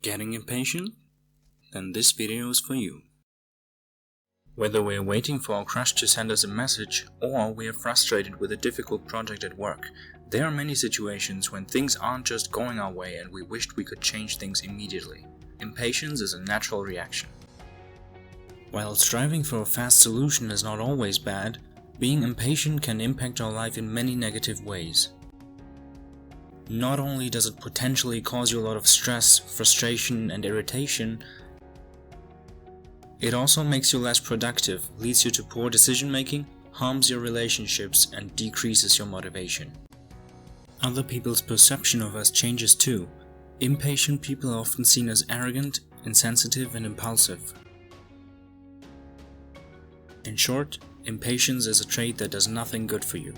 Getting impatient? Then this video is for you. Whether we're waiting for our crush to send us a message or we are frustrated with a difficult project at work, there are many situations when things aren't just going our way and we wished we could change things immediately. Impatience is a natural reaction. While striving for a fast solution is not always bad, being impatient can impact our life in many negative ways. Not only does it potentially cause you a lot of stress, frustration, and irritation, it also makes you less productive, leads you to poor decision making, harms your relationships, and decreases your motivation. Other people's perception of us changes too. Impatient people are often seen as arrogant, insensitive, and impulsive. In short, impatience is a trait that does nothing good for you.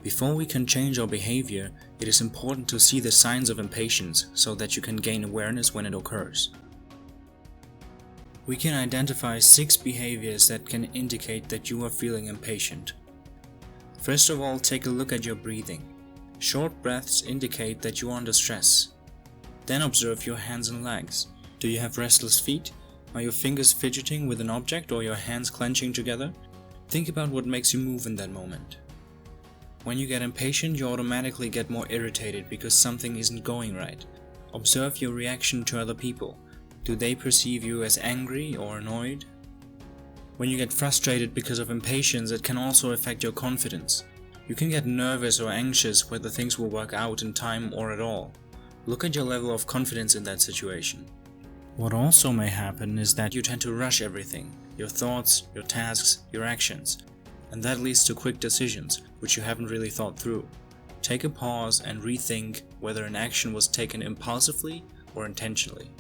Before we can change our behavior, it is important to see the signs of impatience so that you can gain awareness when it occurs. We can identify 6 behaviors that can indicate that you are feeling impatient. First of all, take a look at your breathing. Short breaths indicate that you are under stress. Then observe your hands and legs. Do you have restless feet? Are your fingers fidgeting with an object or your hands clenching together? Think about what makes you move in that moment. When you get impatient, you automatically get more irritated because something isn't going right. Observe your reaction to other people. Do they perceive you as angry or annoyed? When you get frustrated because of impatience, it can also affect your confidence. You can get nervous or anxious whether things will work out in time or at all. Look at your level of confidence in that situation. What also may happen is that you tend to rush everything, your thoughts, your tasks, your actions, and that leads to quick decisions, which you haven't really thought through. Take a pause and rethink whether an action was taken impulsively or intentionally.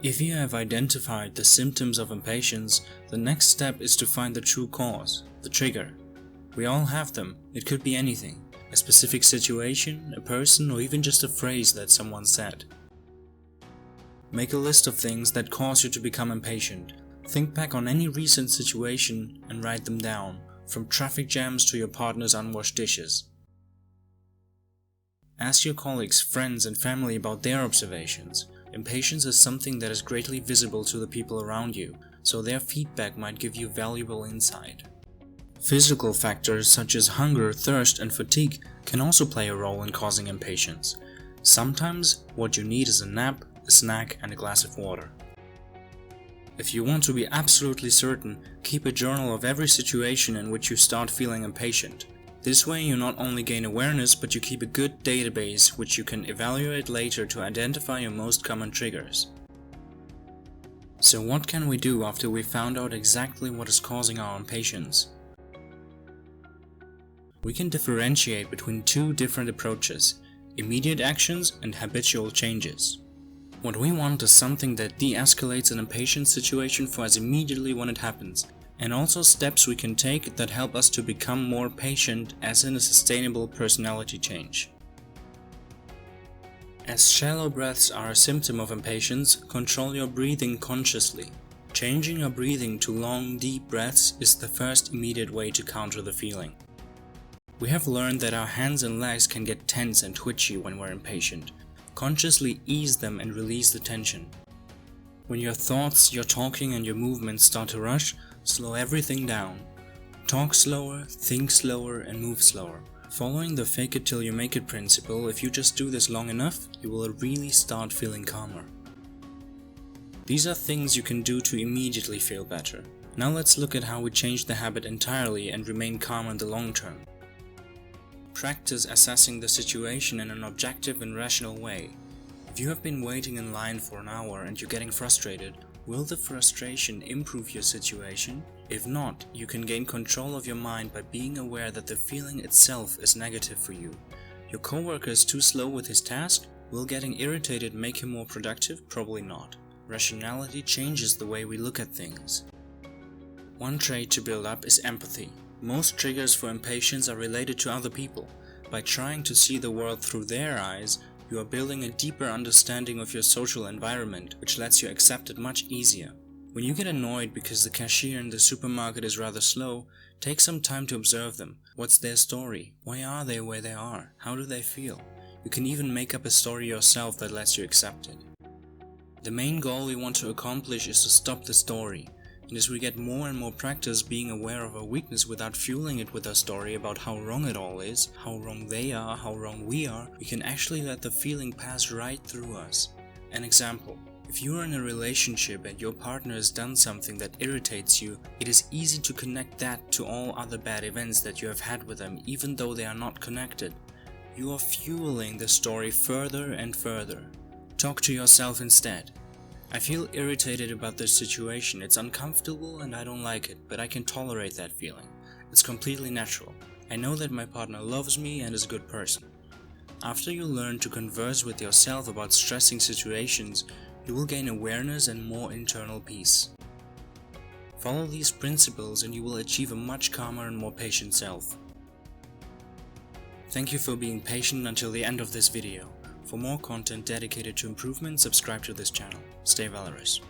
If you have identified the symptoms of impatience, the next step is to find the true cause, the trigger. We all have them. It could be anything, a specific situation, a person, or even just a phrase that someone said. Make a list of things that cause you to become impatient. Think back on any recent situation and write them down, from traffic jams to your partner's unwashed dishes. Ask your colleagues, friends, and family about their observations. Impatience is something that is greatly visible to the people around you, so their feedback might give you valuable insight. Physical factors such as hunger, thirst, and fatigue can also play a role in causing impatience. Sometimes what you need is a nap, a snack, and a glass of water. If you want to be absolutely certain, keep a journal of every situation in which you start feeling impatient. This way you not only gain awareness, but you keep a good database which you can evaluate later to identify your most common triggers. So what can we do after we found out exactly what is causing our impatience? We can differentiate between 2 different approaches: immediate actions and habitual changes. What we want is something that de-escalates an impatient situation for us immediately when it happens, and also steps we can take that help us to become more patient, as in a sustainable personality change. As shallow breaths are a symptom of impatience, control your breathing consciously. Changing your breathing to long, deep breaths is the first immediate way to counter the feeling. We have learned that our hands and legs can get tense and twitchy when we're impatient. Consciously ease them and release the tension. When your thoughts, your talking, and your movements start to rush, slow everything down. Talk slower, think slower, and move slower. Following the fake it till you make it principle, if you just do this long enough, you will really start feeling calmer. These are things you can do to immediately feel better. Now let's look at how we change the habit entirely and remain calm in the long term. Practice assessing the situation in an objective and rational way. If you have been waiting in line for an hour and you're getting frustrated, will the frustration improve your situation? If not, you can gain control of your mind by being aware that the feeling itself is negative for you. Your coworker is too slow with his task? Will getting irritated make him more productive? Probably not. Rationality changes the way we look at things. One trait to build up is empathy. Most triggers for impatience are related to other people. By trying to see the world through their eyes, you are building a deeper understanding of your social environment, which lets you accept it much easier. When you get annoyed because the cashier in the supermarket is rather slow, take some time to observe them. What's their story? Why are they where they are? How do they feel? You can even make up a story yourself that lets you accept it. The main goal we want to accomplish is to stop the story, and as we get more and more practice being aware of our weakness without fueling it with our story about how wrong it all is, how wrong they are, how wrong we are, we can actually let the feeling pass right through us. An example. If you are in a relationship and your partner has done something that irritates you, it is easy to connect that to all other bad events that you have had with them, even though they are not connected. You are fueling the story further and further. Talk to yourself instead. I feel irritated about this situation. It's uncomfortable and I don't like it, but I can tolerate that feeling. It's completely natural. I know that my partner loves me and is a good person. After you learn to converse with yourself about stressing situations, you will gain awareness and more internal peace. Follow these principles and you will achieve a much calmer and more patient self. Thank you for being patient until the end of this video. For more content dedicated to improvement, subscribe to this channel. Stay valorous.